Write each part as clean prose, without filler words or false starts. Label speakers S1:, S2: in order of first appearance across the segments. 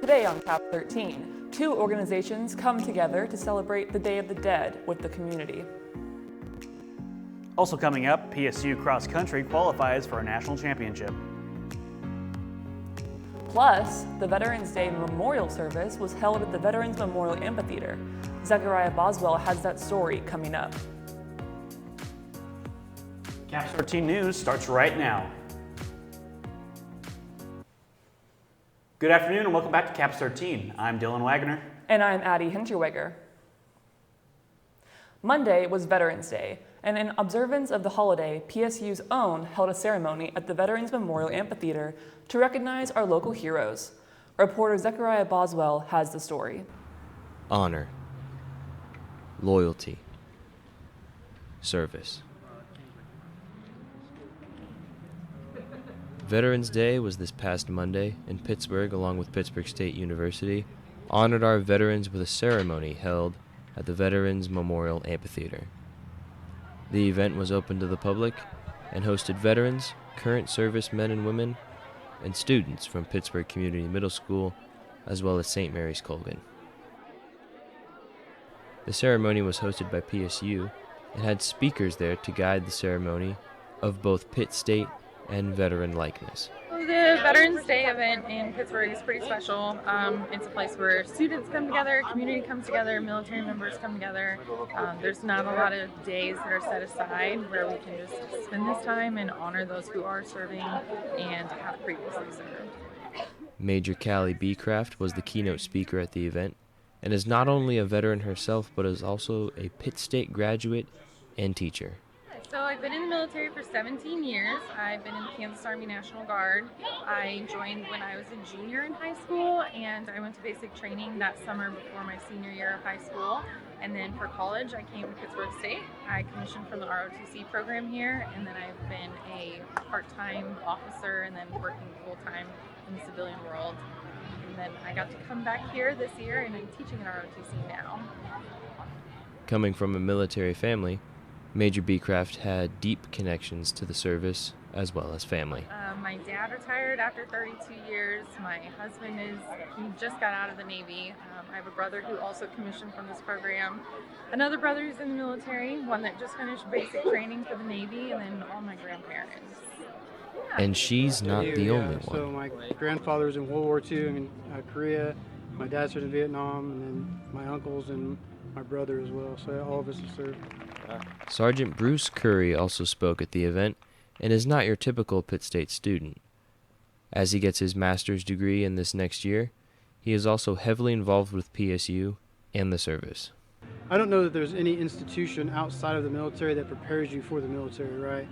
S1: Today on Cap 13, two organizations come together to celebrate the Day of the Dead with the community.
S2: Also coming up, PSU Cross Country qualifies for a national championship.
S1: Plus, the Veterans Day Memorial Service was held at the Veterans Memorial Amphitheater. Zechariah Boswell has that story coming up.
S2: Cap 13 News starts right now. Good afternoon and welcome back to Cap 13. I'm Dylan Wagner.
S1: And I'm Addie Hinterweger. Monday was Veterans Day, and in observance of the holiday, PSU's OWN held a ceremony at the Veterans Memorial Amphitheater to recognize our local heroes. Reporter Zechariah Boswell has the story.
S3: Honor, loyalty, service. Veterans Day was this past Monday, and Pittsburgh, along with Pittsburg State University, honored our veterans with a ceremony held at the Veterans Memorial Amphitheater. The event was open to the public and hosted veterans, current service men and women, and students from Pittsburgh Community Middle School, as well as St. Mary's Colgan. The ceremony was hosted by PSU and had speakers there to guide the ceremony of both Pitt State and veteran likeness.
S4: The Veterans Day event in Pittsburgh is pretty special. It's a place where students come together, community comes together, military members come together. There's not a lot of days that are set aside where we can just spend this time and honor those who are serving and have previously served.
S3: Major Callie Beecraft was the keynote speaker at the event and is not only a veteran herself but is also a Pitt State graduate and teacher.
S4: So I've been in the military for 17 years. I've been in the Kansas Army National Guard. I joined when I was a junior in high school, and I went to basic training that summer before my senior year of high school. And then for college, I came to Pittsburg State. I commissioned from the ROTC program here, and then I've been a part-time officer and then working full-time in the civilian world. And then I got to come back here this year, and I'm teaching at ROTC now.
S3: Coming from a military family, Major Beecraft had deep connections to the service as well as family.
S4: My dad retired after 32 years. My husband he just got out of the Navy. I have a brother who also commissioned from this program. Another brother who's in the military, one that just finished basic training for the Navy, and then all my grandparents. Yeah.
S3: And she's not the only one.
S5: So my grandfather was in World War II in Korea. My dad served in Vietnam, and then my uncles and my brother as well. So all of us have served.
S3: Sergeant Bruce Curry also spoke at the event and is not your typical Pitt State student. As he gets his master's degree in this next year, he is also heavily involved with PSU and the service.
S5: I don't know that there's any institution outside of the military that prepares you for the military, right?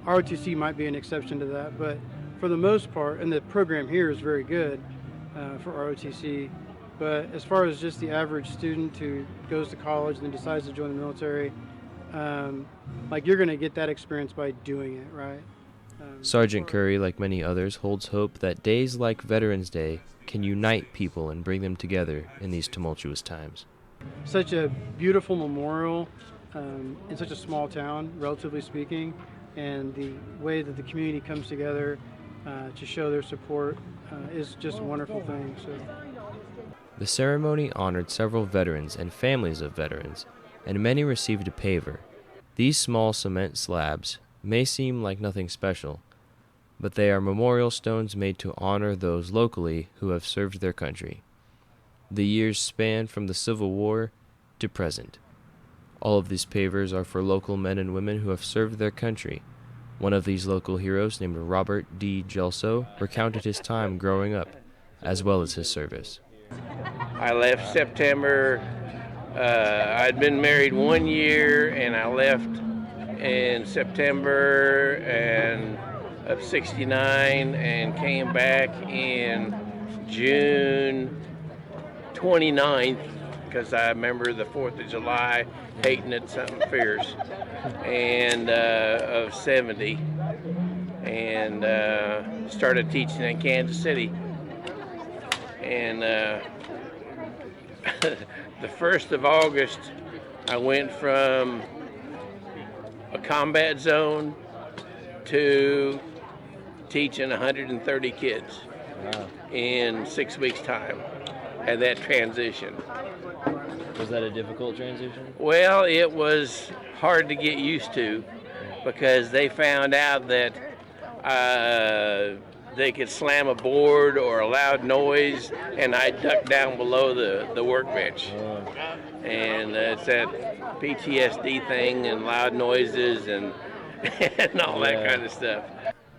S5: ROTC might be an exception to that, but for the most part, and the program here is very good for ROTC, but as far as just the average student who goes to college and then decides to join the military, you're going to get that experience by doing it, right?
S3: Sergeant Curry, like many others, holds hope that days like Veterans Day can unite people and bring them together in these tumultuous times.
S5: Such a beautiful memorial in such a small town, relatively speaking, and the way that the community comes together to show their support is just a wonderful thing. So.
S3: The ceremony honored several veterans and families of veterans, and many received a paver. These small cement slabs may seem like nothing special, but they are memorial stones made to honor those locally who have served their country. The years span from the Civil War to present. All of these pavers are for local men and women who have served their country. One of these local heroes, named Robert D. Gelso, recounted his time growing up, as well as his service.
S6: I left September. I'd been married 1 year, and I left in September of '69 and came back in June 29th because I remember the 4th of July hating it something fierce, and of '70, and started teaching in Kansas City. And the 1st of August, I went from a combat zone to teaching 130 kids. in 6 weeks' time. Had that transition.
S3: Was that a difficult transition?
S6: Well, it was hard to get used to because they found out that they could slam a board or a loud noise, and I ducked down below the workbench. And it's that PTSD thing and loud noises and, and all that kind of stuff.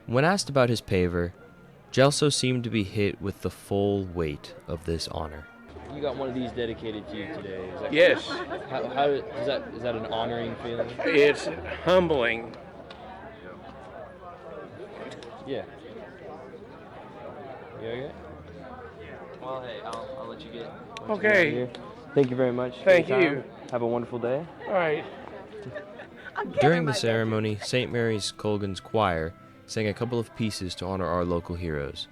S3: When asked about his paver, Gelso seemed to be hit with the full weight of this honor. You got one of these dedicated to you today. Is that
S6: Yes.
S3: How is that an honoring feeling?
S6: It's humbling.
S3: Yeah. You okay? Well, hey, I'll let you get.
S6: Okay.
S3: Thank you very much.
S6: Thank you.
S3: Have a wonderful day.
S6: All right.
S3: During the ceremony, St. Mary's Colgan's choir sang a couple of pieces to honor our local heroes.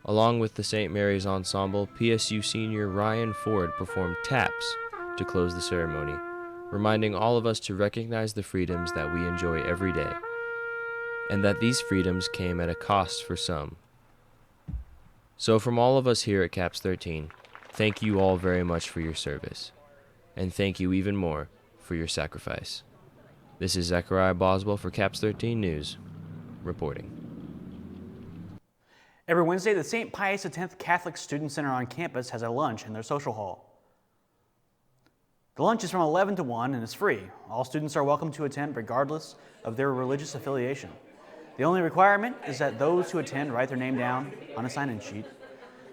S3: Along with the St. Mary's Ensemble, PSU senior Ryan Ford performed taps to close the ceremony, reminding all of us to recognize the freedoms that we enjoy every day, and that these freedoms came at a cost for some. So from all of us here at CAPS 13, thank you all very much for your service, and thank you even more for your sacrifice. This is Zechariah Boswell for CAPS 13 News, reporting.
S2: Every Wednesday, the St. Pius X Catholic Student Center on campus has a lunch in their social hall. The lunch is from 11 to 1 and is free. All students are welcome to attend regardless of their religious affiliation. The only requirement is that those who attend write their name down on a sign-in sheet.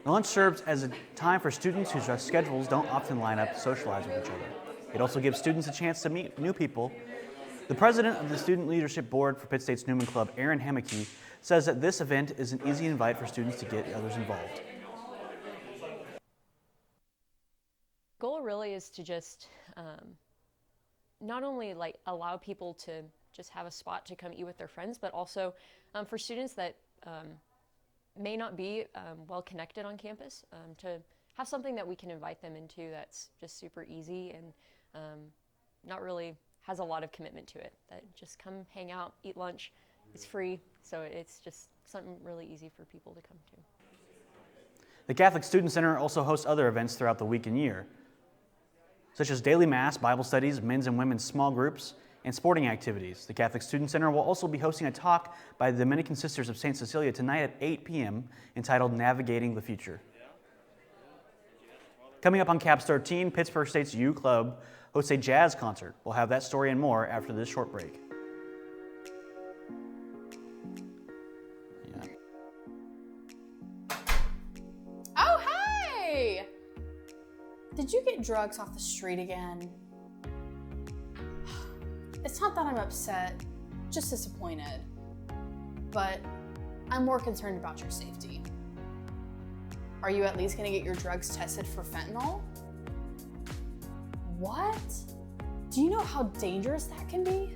S2: The lunch serves as a time for students whose schedules don't often line up to socialize with each other. It also gives students a chance to meet new people. The president of the Student Leadership Board for Pitt State's Newman Club, Aaron Hammocky, says that this event is an easy invite for students to get others involved.
S7: Goal really is to just not only like allow people to just have a spot to come eat with their friends, but also for students that may not be well connected on campus, to have something that we can invite them into that's just super easy and not really has a lot of commitment to it. That just come hang out, eat lunch. It's free, so it's just something really easy for people to come to.
S2: The Catholic Student Center also hosts other events throughout the week and year, such as daily mass, Bible studies, men's and women's small groups, and sporting activities. The Catholic Student Center will also be hosting a talk by the Dominican Sisters of St. Cecilia tonight at 8 p.m. entitled Navigating the Future. Coming up on CAPS 13, Pittsburg State's U Club hosts a jazz concert. We'll have that story and more after this short break.
S8: Oh, hey! Did you get drugs off the street again? It's not that I'm upset, just disappointed. But I'm more concerned about your safety. Are you at least gonna get your drugs tested for fentanyl? What? Do you know how dangerous that can be?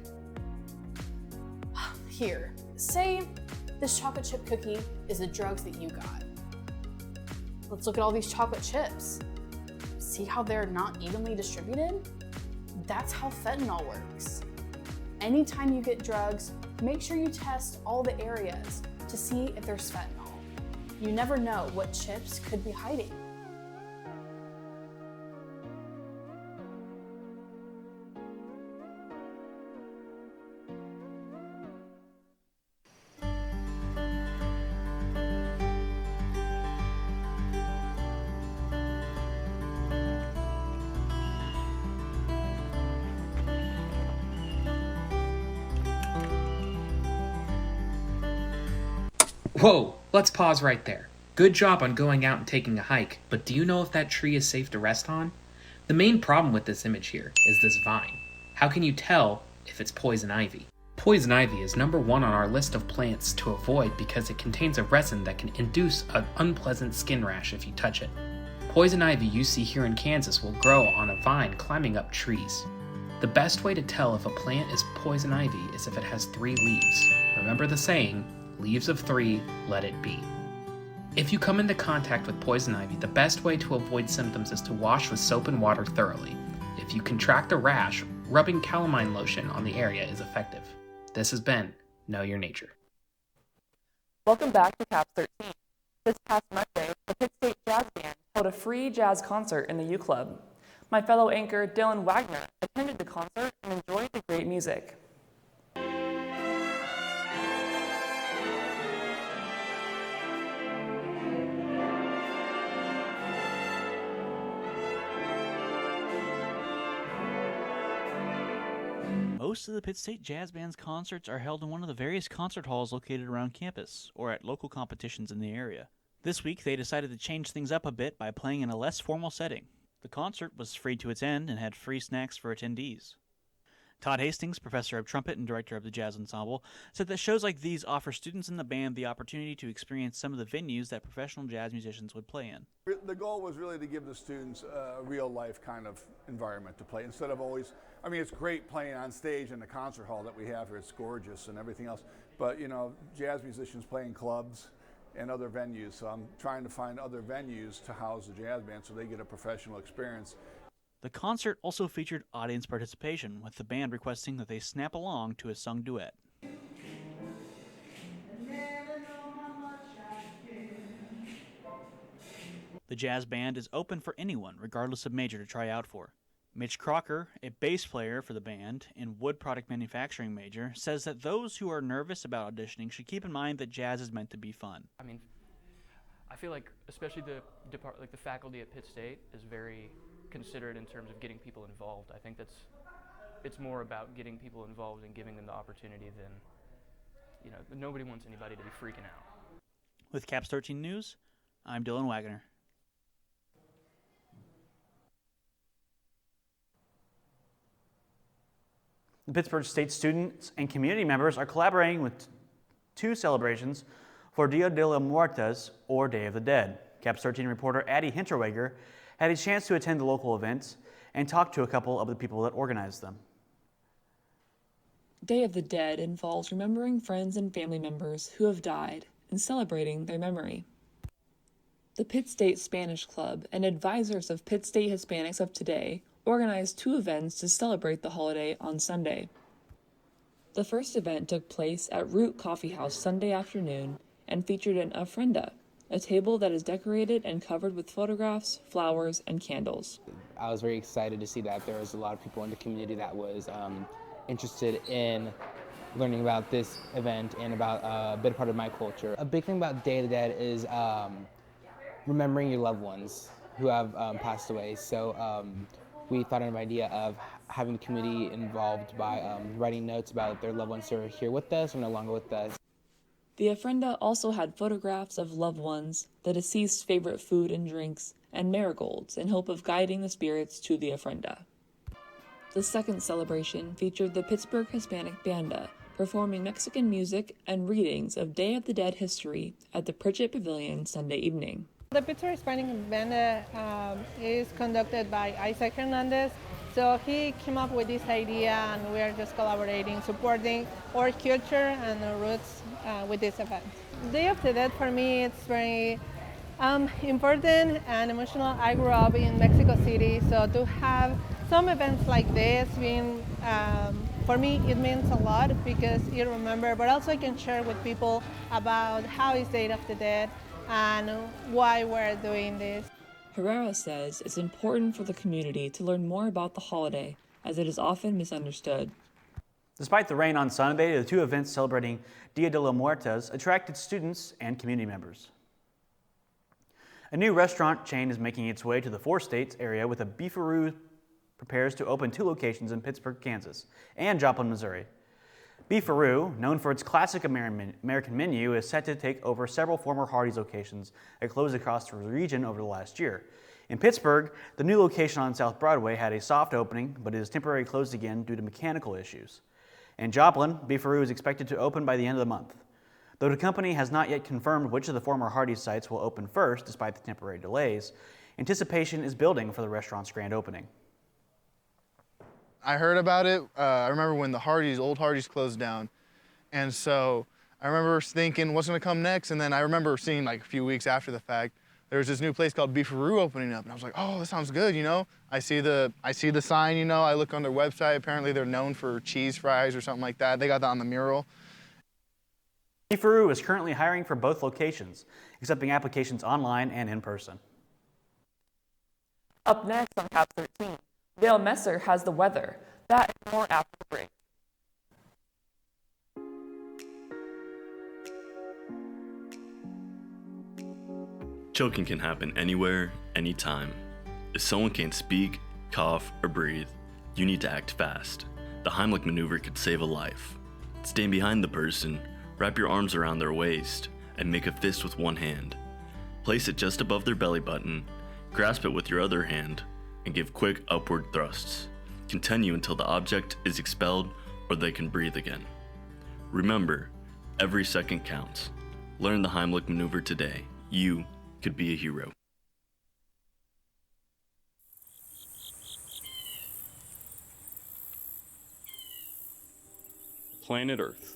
S8: Here, say this chocolate chip cookie is the drugs that you got. Let's look at all these chocolate chips. See how they're not evenly distributed? That's how fentanyl works. Anytime you get drugs, make sure you test all the areas to see if there's fentanyl. You never know what chips could be hiding.
S9: Whoa, let's pause right there. Good job on going out and taking a hike, but do you know if that tree is safe to rest on? The main problem with this image here is this vine. How can you tell if it's poison ivy? Poison ivy is number 1 on our list of plants to avoid because it contains a resin that can induce an unpleasant skin rash if you touch it. Poison ivy you see here in Kansas will grow on a vine climbing up trees. The best way to tell if a plant is poison ivy is if it has 3 leaves. Remember the saying, leaves of 3, let it be. If you come into contact with poison ivy, the best way to avoid symptoms is to wash with soap and water thoroughly. If you contract a rash, rubbing calamine lotion on the area is effective. This has been Know Your Nature.
S1: Welcome back to CAPS 13. This past Monday, the Pitt State Jazz Band held a free jazz concert in the U Club. My fellow anchor, Dylan Wagner, attended the concert and enjoyed the great music.
S2: Most of the Pitt State Jazz Band's concerts are held in one of the various concert halls located around campus, or at local competitions in the area. This week, they decided to change things up a bit by playing in a less formal setting. The concert was free to attend and had free snacks for attendees. Todd Hastings, professor of trumpet and director of the jazz ensemble, said that shows like these offer students in the band the opportunity to experience some of the venues that professional jazz musicians would play in.
S10: The goal was really to give the students a real-life kind of environment to play instead of always, I mean, it's great playing on stage in the concert hall that we have here. It's gorgeous and everything else, but, you know, jazz musicians play in clubs and other venues, so I'm trying to find other venues to house the jazz band so they get a professional experience.
S2: The concert also featured audience participation, with the band requesting that they snap along to a sung duet. The jazz band is open for anyone, regardless of major, to try out for. Mitch Crocker, a bass player for the band and wood product manufacturing major, says that those who are nervous about auditioning should keep in mind that jazz is meant to be fun.
S11: I mean, I feel like especially the faculty at Pitt State is very considerate in terms of getting people involved. I think it's more about getting people involved and giving them the opportunity than, you know, nobody wants anybody to be freaking out.
S2: With Caps 13 News, I'm Dylan Wagner. The Pittsburg State students and community members are collaborating with two celebrations for Dia de los Muertos, or Day of the Dead. Caps 13 reporter Addie Hinterweger had a chance to attend the local events and talk to a couple of the people that organized them.
S1: Day of the Dead involves remembering friends and family members who have died and celebrating their memory. The Pitt State Spanish Club and advisors of Pitt State Hispanics of Today organized two events to celebrate the holiday on Sunday. The first event took place at Root Coffee House Sunday afternoon and featured an ofrenda, a table that is decorated and covered with photographs, flowers, and candles.
S12: I was very excited to see that there was a lot of people in the community that was interested in learning about this event and about a bit part of my culture. A big thing about Day of the Dead is remembering your loved ones who have passed away. So we thought of an idea of having the community involved by writing notes about their loved ones who are here with us or no longer with us.
S1: The ofrenda also had photographs of loved ones, the deceased's favorite food and drinks, and marigolds in hope of guiding the spirits to the ofrenda. The second celebration featured the Pittsburg Hispanic Banda performing Mexican music and readings of Day of the Dead history at the Pritchett Pavilion Sunday evening.
S13: The Pittsburg Hispanic Banda is conducted by Isaac Hernandez. So he came up with this idea and we are just collaborating, supporting our culture and our roots with this event. Day of the Dead for me, it's very important and emotional. I grew up in Mexico City, so to have some events like this being, for me, it means a lot because you remember, but also I can share with people about how is Day of the Dead and why we're doing this.
S1: Herrera says it's important for the community to learn more about the holiday, as it is often misunderstood.
S2: Despite the rain on Sunday, the two events celebrating Dia de los Muertos attracted students and community members. A new restaurant chain is making its way to the Four States area with a Beefaroo prepares to open two locations in Pittsburg, Kansas, and Joplin, Missouri. Beefaroo, known for its classic American menu, is set to take over several former Hardee's locations that closed across the region over the last year. In Pittsburgh, the new location on South Broadway had a soft opening, but it is temporarily closed again due to mechanical issues. In Joplin, Beefaroo is expected to open by the end of the month. Though the company has not yet confirmed which of the former Hardee's sites will open first, despite the temporary delays, anticipation is building for the restaurant's grand opening.
S14: I heard about it. I remember when the old Hardee's closed down. And so I remember thinking, what's gonna come next? And then I remember seeing like a few weeks after the fact, there was this new place called Beefaroo opening up. And I was like, oh, that sounds good, you know? I see the sign, you know, I look on their website. Apparently they're known for cheese fries or something like that. They got that on the mural.
S2: Peru is currently hiring for both locations, accepting applications online and in person.
S1: Up next on Cap 13, Dale Messer has the weather. That and more after the break.
S15: Choking can happen anywhere, anytime. If someone can't speak, cough, or breathe, you need to act fast. The Heimlich maneuver could save a life. Stand behind the person, wrap your arms around their waist, and make a fist with one hand. Place it just above their belly button, grasp it with your other hand, and give quick upward thrusts. Continue until the object is expelled or they can breathe again. Remember, every second counts. Learn the Heimlich maneuver today. You could be a hero.
S16: Planet Earth.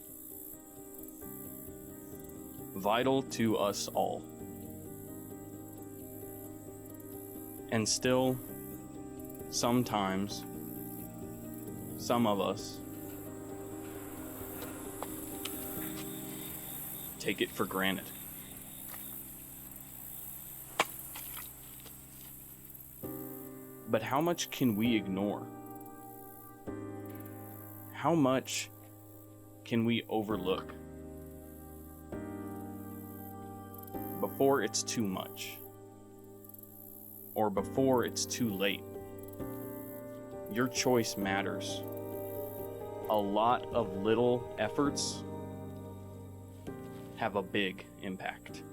S16: Vital to us all. And still, sometimes, some of us take it for granted. But how much can we ignore? How much can we overlook before it's too much, or before it's too late? Your choice matters. A lot of little efforts have a big impact.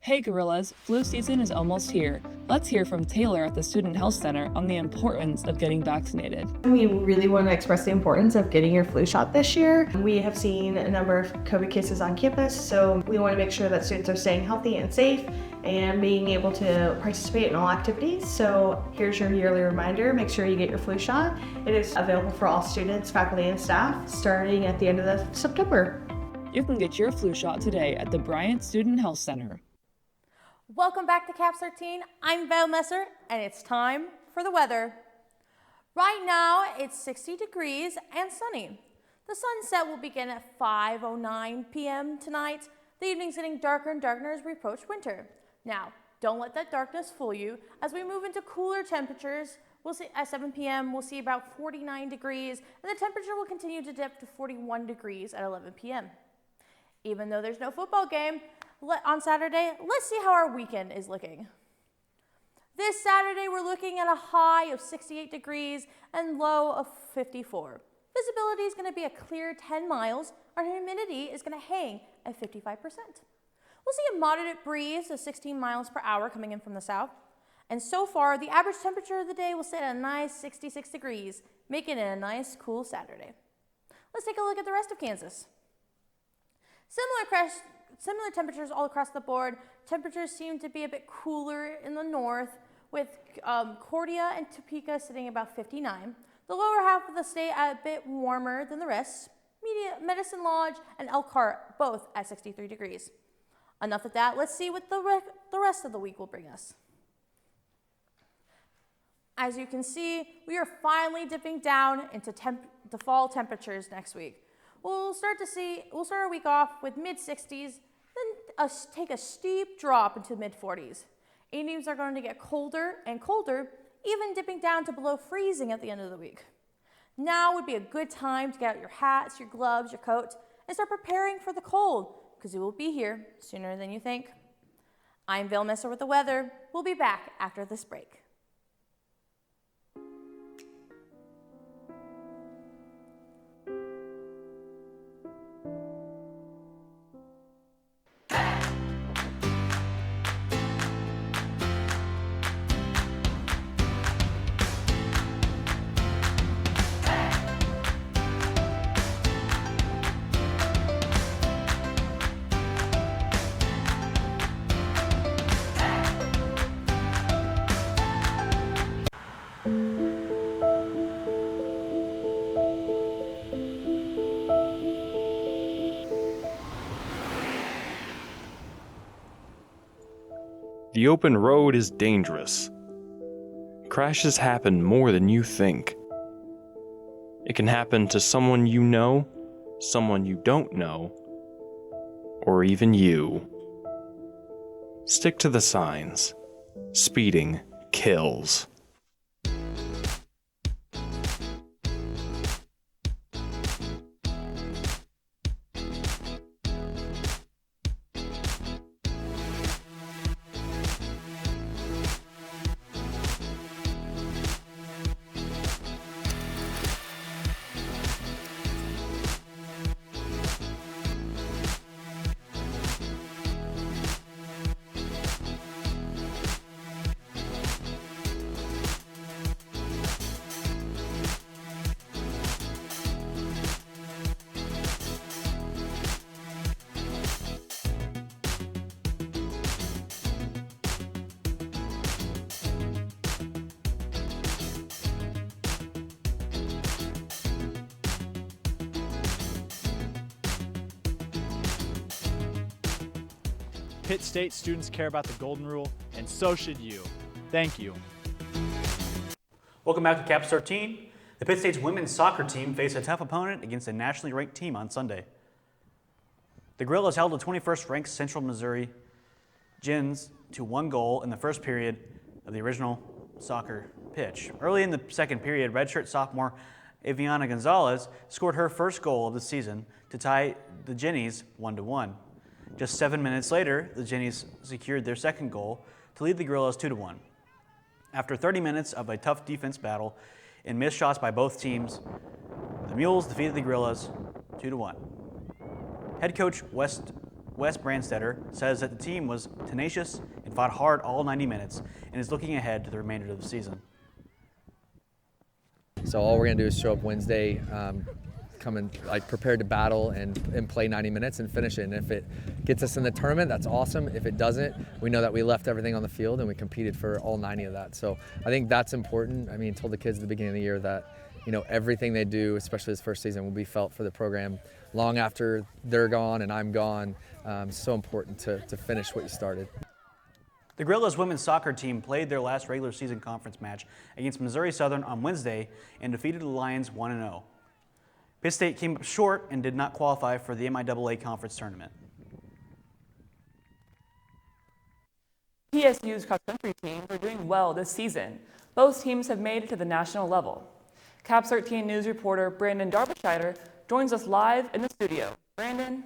S1: Hey gorillas, flu season is almost here. Let's hear from Taylor at the Student Health Center on the importance of getting vaccinated.
S17: We really want to express the importance of getting your flu shot this year. We have seen a number of COVID cases on campus, so we want to make sure that students are staying healthy and safe and being able to participate in all activities. So here's your yearly reminder, make sure you get your flu shot. It is available for all students, faculty, and staff starting at the end of September.
S1: You can get your flu shot today at the Bryant Student Health Center.
S18: Welcome back to Caps 13. I'm Val Messer, and it's time for the weather. Right now, it's 60 degrees and sunny. The sunset will begin at 5:09 p.m. tonight. The evening's getting darker and darker as we approach winter. Now, don't let that darkness fool you. As we move into cooler temperatures, we'll see at 7 p.m. we'll see about 49 degrees, and the temperature will continue to dip to 41 degrees at 11 p.m. Even though there's no football game on Saturday, let's see how our weekend is looking. This Saturday, we're looking at a high of 68 degrees and low of 54. Visibility is going to be a clear 10 miles. Our humidity is going to hang at 55%. We'll see a moderate breeze of 16 miles per hour coming in from the south. And so far, the average temperature of the day will sit at a nice 66 degrees, making it a nice cool Saturday. Let's take a look at the rest of Kansas. Similar temperatures all across the board. Temperatures seem to be a bit cooler in the north, with Cordia and Topeka sitting about 59. The lower half of the state a bit warmer than the rest. Medicine Lodge and Elkhart both at 63 degrees. Enough of that. Let's see what the rest of the week will bring us. As you can see, we are finally dipping down into the fall temperatures next week. We'll start our week off with mid-60s, then take a steep drop into mid-40s. Evenings are going to get colder and colder, even dipping down to below freezing at the end of the week. Now would be a good time to get out your hats, your gloves, your coat, and start preparing for the cold, because it will be here sooner than you think. I'm Val Messer with the weather. We'll be back after this break.
S16: The open road is dangerous. Crashes happen more than you think.
S19: It can happen to someone you know, someone you don't know, or even you. Stick to the signs. Speeding kills.
S2: Pitt State students care about the Golden Rule, and so should you. Thank you. Welcome back to Caps 13. The Pitt State's women's soccer team faced a tough opponent against a nationally ranked team on Sunday. The Gorillas held the 21st ranked Central Missouri Gins to 1 goal in the first period of the original soccer pitch. Early in the second period, redshirt sophomore Aviana Gonzalez scored her first goal of the season to tie the Ginnies 1-1. Just 7 minutes later, the Ginnies secured their second goal to lead the Gorillas 2-1. After 30 minutes of a tough defense battle and missed shots by both teams, the Mules defeated the Gorillas 2-1. Head coach Wes Brandstetter says that the team was tenacious and fought hard all 90 minutes and is looking ahead to the remainder of the season.
S20: So all we're going to do is show up Wednesday, come in prepared to battle and play 90 minutes and finish it. And if it gets us in the tournament, that's awesome. If it doesn't, we know that we left everything on the field and we competed for all 90 of that. So I think that's important. I mean, told the kids at the beginning of the year that, you know, everything they do, especially this first season, will be felt for the program long after they're gone and I'm gone. It's so important to finish what you started.
S2: The Gorillas women's soccer team played their last regular season conference match against Missouri Southern on Wednesday and defeated the Lions 1-0. Pitt State came up short and did not qualify for the MIAA conference tournament.
S1: PSU's cross-country teams are doing well this season. Both teams have made it to the national level. Caps 13 News reporter Brandon Darbyshire joins us live in the studio. Brandon?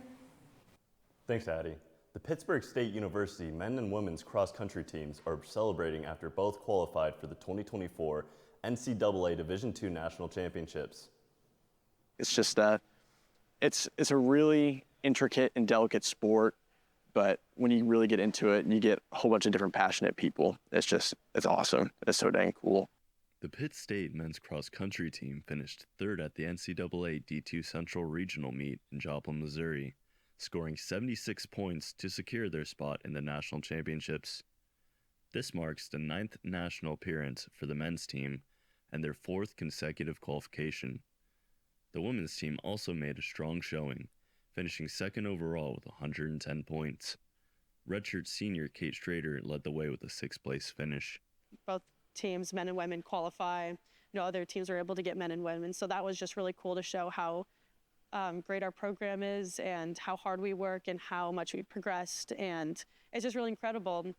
S21: Thanks, Addie. The Pittsburg State University men and women's cross-country teams are celebrating after both qualified for the 2024 NCAA Division II National Championships.
S22: It's just it's a really intricate and delicate sport, but when you really get into it and you get a whole bunch of different passionate people, it's awesome. It's so dang cool.
S15: The Pitt State men's cross-country team finished third at the NCAA D2 Central Regional Meet in Joplin, Missouri, scoring 76 points to secure their spot in the national championships. This marks the 9th national appearance for the men's team and their 4th consecutive qualification. The women's team also made a strong showing, finishing second overall with 110 points. Redshirt senior Kate Strader led the way with a 6th place finish.
S23: Both teams, men and women, qualify. You know, other teams are able to get men and women, so that was just really cool to show how great our program is and how hard we work and how much we progressed, and it's just really incredible.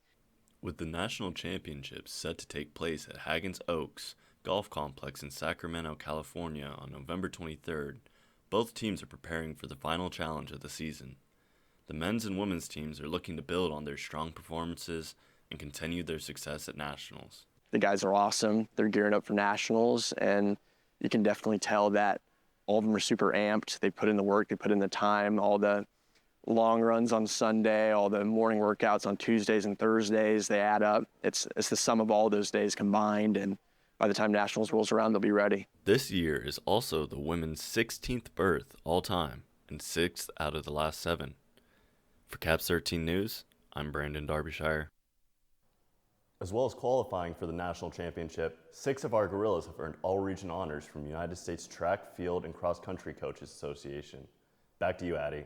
S15: With the national championships set to take place at Haggins Oaks Golf Complex in Sacramento, California on November 23rd, both teams are preparing for the final challenge of the season. The men's and women's teams are looking to build on their strong performances and continue their success at nationals.
S22: The guys are awesome. They're gearing up for nationals, and you can definitely tell that all of them are super amped. They put in the work, they put in the time, all the long runs on Sunday, all the morning workouts on Tuesdays and Thursdays, they add up. It's the sum of all those days combined, and by the time nationals rolls around, they'll be ready.
S15: This year is also the women's 16th berth all time and 6th out of the last 7. For Caps 13 News, I'm Brandon Darbyshire.
S21: As well as qualifying for the national championship, 6 of our Gorillas have earned all-region honors from United States Track, Field, and Cross Country Coaches Association. Back to you, Addie.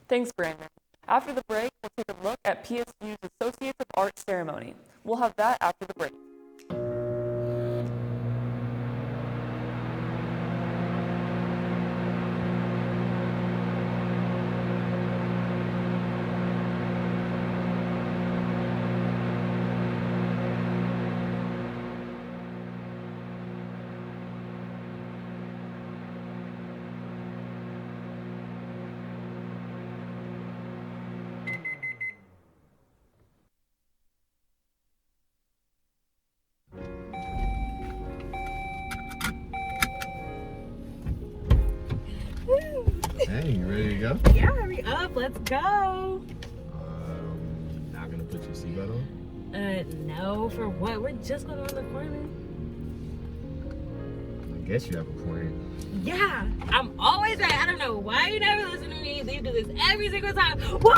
S1: Thanks, Brandon. After the break, we'll take a look at PSU's Associates of Arts ceremony. We'll have that after the break.
S4: Hey, you ready to go?
S5: Yeah, hurry up. Let's go.
S4: Not gonna put your seatbelt on?
S5: No, for what? We're just going around the corner.
S4: I guess you have a point.
S5: Yeah, I'm always right. I don't know why you never listen to me. You do this every single time. Woo!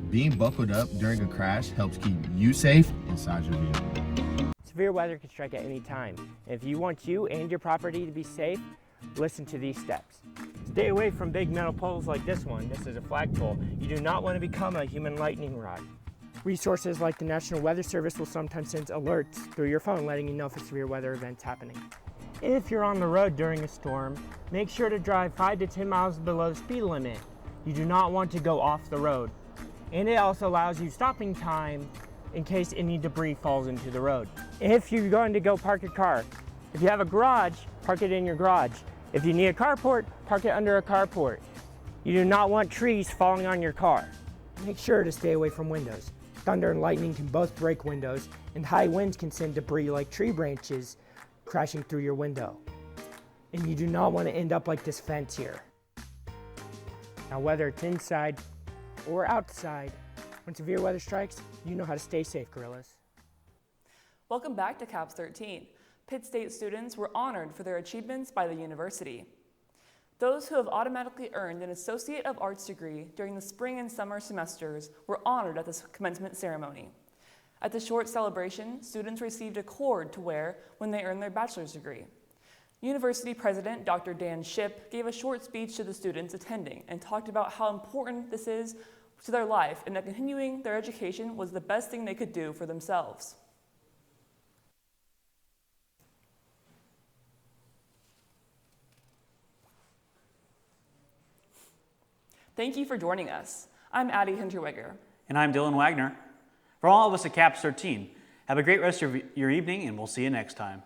S4: Being buckled up during a crash helps keep you safe inside your vehicle.
S6: Severe weather can strike at any time. If you want you and your property to be safe, listen to these steps. Stay away from big metal poles like this one. This is a flagpole. You do not want to become a human lightning rod. Resources like the National Weather Service will sometimes send alerts through your phone letting you know if a severe weather event's happening. If you're on the road during a storm, make sure to drive 5 to 10 miles below the speed limit. You do not want to go off the road. And it also allows you stopping time in case any debris falls into the road. If you're going to go park your car, if you have a garage, park it in your garage. If you need a carport, park it under a carport. You do not want trees falling on your car. Make sure to stay away from windows. Thunder and lightning can both break windows, and high winds can send debris like tree branches crashing through your window. And you do not want to end up like this fence here. Now, whether it's inside or outside, when severe weather strikes, you know how to stay safe, Gorillas.
S1: Welcome back to CAPS 13. Pitt State students were honored for their achievements by the university. Those who have automatically earned an Associate of Arts degree during the spring and summer semesters were honored at this commencement ceremony. At the short celebration, students received a cord to wear when they earned their bachelor's degree. University President Dr. Dan Shipp gave a short speech to the students attending and talked about how important this is to their life and that continuing their education was the best thing they could do for themselves. Thank you for joining us. I'm Addie Hinterweger.
S2: And I'm Dylan Wagner. For all of us at CAPS 13, have a great rest of your evening, and we'll see you next time.